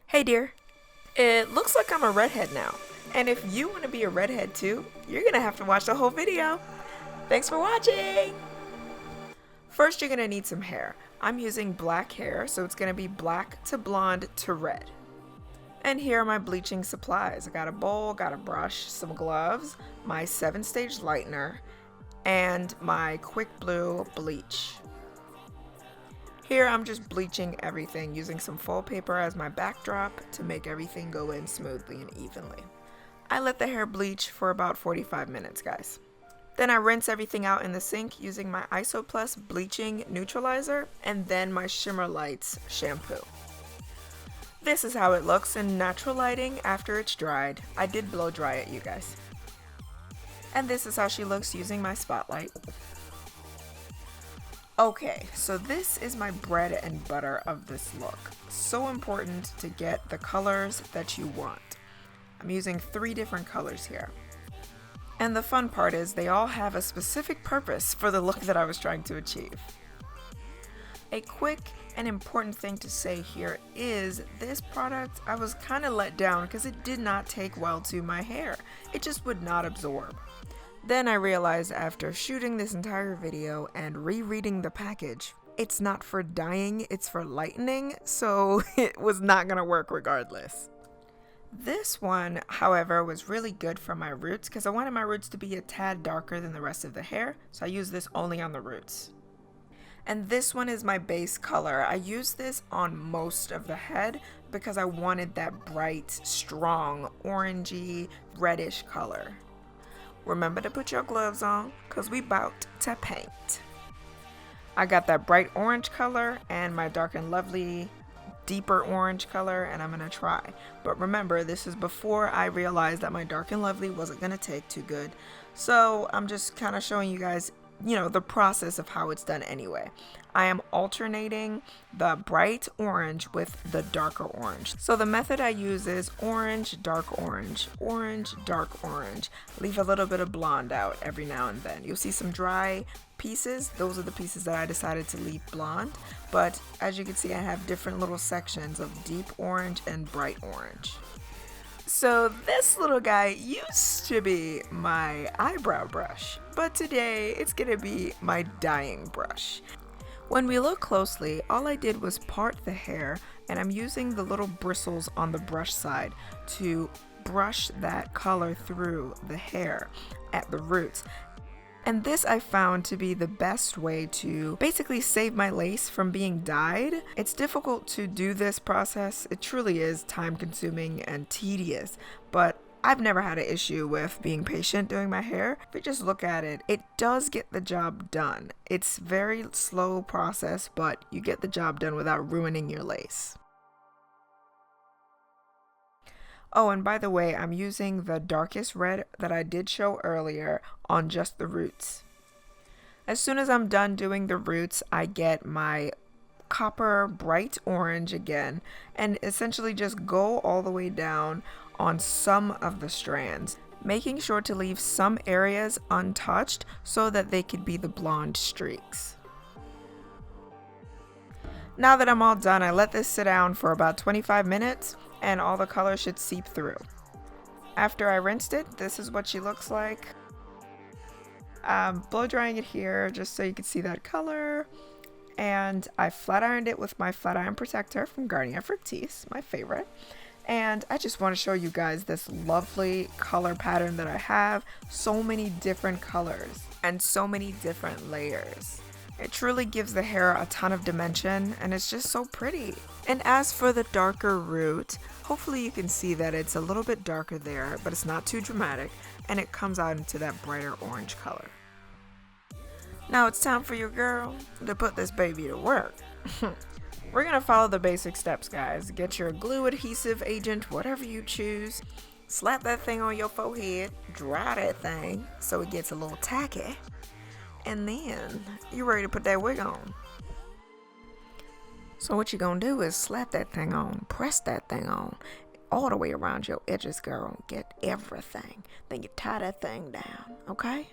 Hey dear, it looks like I'm a redhead now, and if you want to be a redhead too, you're gonna have to watch the whole video. Thanks for watching! First you're gonna need some hair. I'm using black hair, so it's gonna be black to blonde to red. And here are my bleaching supplies. I got a bowl, got a brush, some gloves, my 7-stage lightener, and my quick blue bleach. Here I'm just bleaching everything using some foil paper as my backdrop to make everything go in smoothly and evenly. I let the hair bleach for about 45 minutes, guys. Then I rinse everything out in the sink using my Isoplus bleaching neutralizer and then my Shimmer Lights shampoo. This is how it looks in natural lighting after it's dried. I did blow dry it, you guys. And this is how she looks using my spotlight. Okay, so this is my bread and butter of this look. So important to get the colors that you want. I'm using 3 different colors here. And the fun part is they all have a specific purpose for the look that I was trying to achieve. A quick and important thing to say here is this product, I was kind of let down because it did not take well to my hair. It just would not absorb. Then I realized after shooting this entire video and rereading the package, it's not for dyeing, it's for lightening, so it was not gonna work regardless. This one, however, was really good for my roots because I wanted my roots to be a tad darker than the rest of the hair, so I use this only on the roots. And this one is my base color. I use this on most of the head because I wanted that bright, strong, orangey, reddish color. Remember to put your gloves on because we bout to paint. I got that bright orange color and my dark and lovely deeper orange color, and I'm gonna try. But remember, this is before I realized that my dark and lovely wasn't gonna take too good. So I'm just kind of showing you guys, the process of how it's done anyway. I am alternating the bright orange with the darker orange. So the method I use is orange, dark orange, orange, dark orange. Leave a little bit of blonde out every now and then. You'll see some dry pieces. Those are the pieces that I decided to leave blonde. But as you can see, I have different little sections of deep orange and bright orange. So this little guy used to be my eyebrow brush, but today it's gonna be my dyeing brush. When we look closely, all I did was part the hair, and I'm using the little bristles on the brush side to brush that color through the hair at the roots. And this I found to be the best way to basically save my lace from being dyed. It's difficult to do this process. It truly is time consuming and tedious, but I've never had an issue with being patient doing my hair. If you just look at it, it does get the job done. It's very slow process, but you get the job done without ruining your lace. Oh, and by the way, I'm using the darkest red that I did show earlier on just the roots. As soon as I'm done doing the roots, I get my copper bright orange again and essentially just go all the way down on some of the strands, making sure to leave some areas untouched so that they could be the blonde streaks. Now that I'm all done, I let this sit down for about 25 minutes and all the color should seep through. After I rinsed it, this is what she looks like. I'm blow drying it here just so you can see that color. And I flat ironed it with my flat iron protector from Garnier Fructis, my favorite. And I just want to show you guys this lovely color pattern that I have. So many different colors and so many different layers. It truly gives the hair a ton of dimension and it's just so pretty. And as for the darker root, hopefully you can see that it's a little bit darker there, but it's not too dramatic and it comes out into that brighter orange color. Now it's time for your girl to put this baby to work. We're gonna follow the basic steps, guys. Get your glue adhesive agent, whatever you choose. Slap that thing on your forehead, dry that thing so it gets a little tacky. And then you're ready to put that wig on. So what you're gonna do is slap that thing on, press that thing on, all the way around your edges, girl. Get everything. Then you tie that thing down, okay?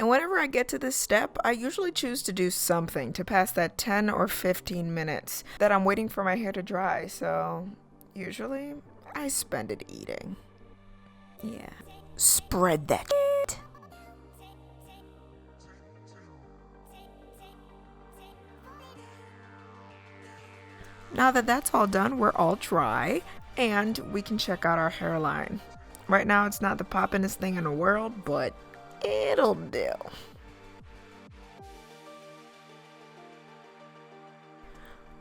And whenever I get to this step, I usually choose to do something to pass that 10 or 15 minutes that I'm waiting for my hair to dry. So usually I spend it eating. Yeah. Spread that shit. Now that that's all done, we're all dry and we can check out our hairline. Right now it's not the poppin'est thing in the world, but it'll do.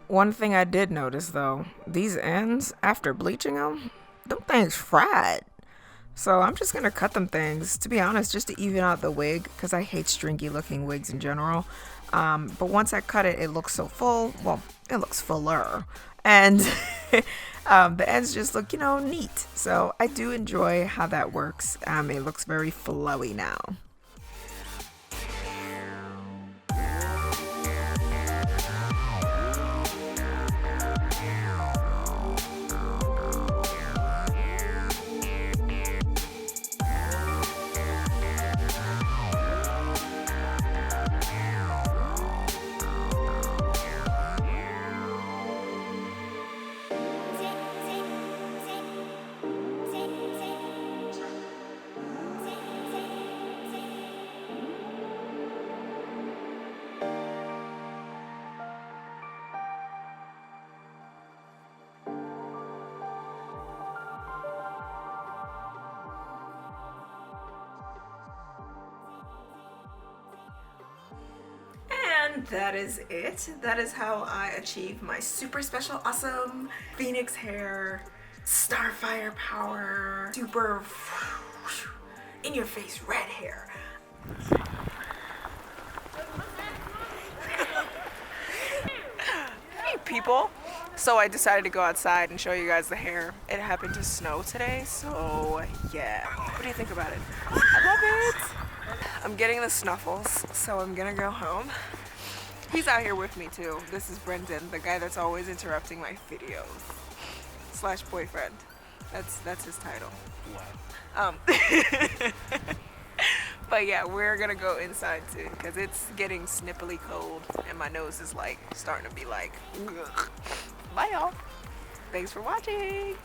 One thing I did notice though, these ends, after bleaching them things fried. So I'm just gonna cut them things, to be honest, just to even out the wig, because I hate stringy looking wigs in general. But once I cut it, it looks so full. Well, it looks fuller. And the ends just look, neat. So I do enjoy how that works. It looks very flowy now. And that is it. That is how I achieve my super special awesome Phoenix hair, Starfire power, super in your face red hair. Hey people. So I decided to go outside and show you guys the hair. It happened to snow today, so yeah. What do you think about it? I love it. I'm getting the snuffles, so I'm gonna go home. He's out here with me too. This is Brendan, the guy that's always interrupting my videos. / boyfriend. That's his title. But yeah, we're gonna go inside too, because it's getting snippily cold and my nose is like starting to be like, ugh. Bye y'all. Thanks for watching.